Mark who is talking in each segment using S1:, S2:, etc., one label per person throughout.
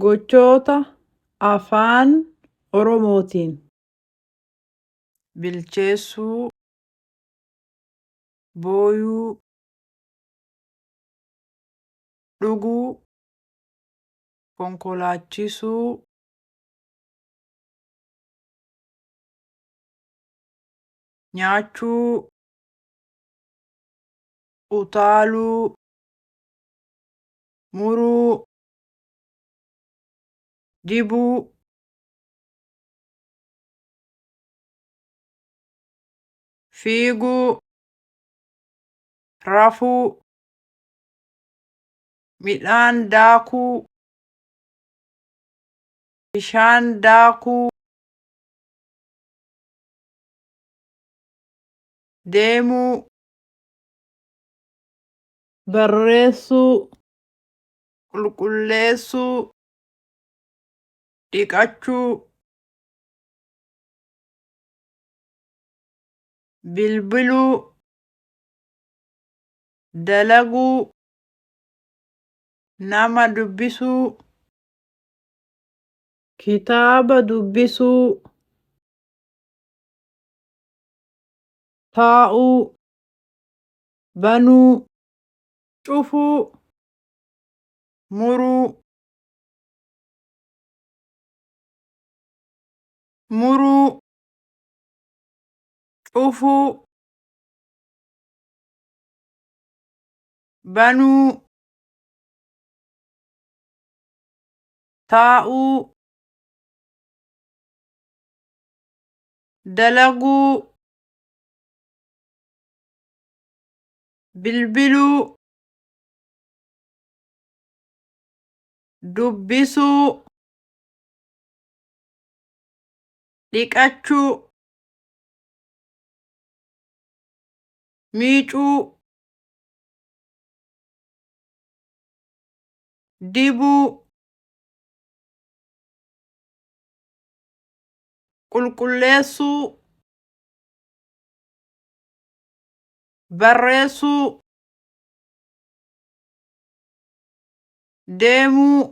S1: Gochoota afaan Oromootiin bilcheessuu, booyuu, dhuguu, konkolaachisuu, nyaachuu, utaaluu, muruu, dibuu, fiiguu, rafuu, midhaan daakuu, bishaan daakuu, deemuu, barreessuu, qulqulleessuu, dhiqachuu, bilbiluu, dalaguu, nama dubbisuu, kitaaba dubbisuu, taa'uu, banuu, cufuu, muruu, cufuu, banuu, taa'uu, dalaguu, bilbiluu, dubbisuu, dhiqachuu, miicuu, dibuu, qulqulleessuu, barreessuu, deemuu,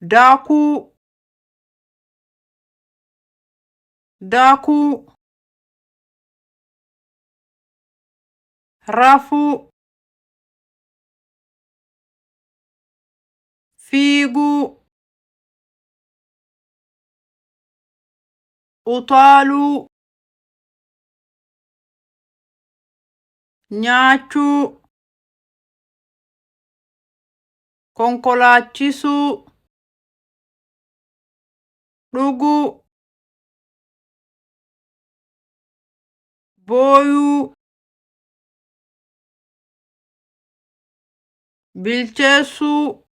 S1: daakuu, rafuu, fiiguu, utaaluu, nyaachuu, konkolaachisuu, dhuguu, booyuu, bilcheessuu,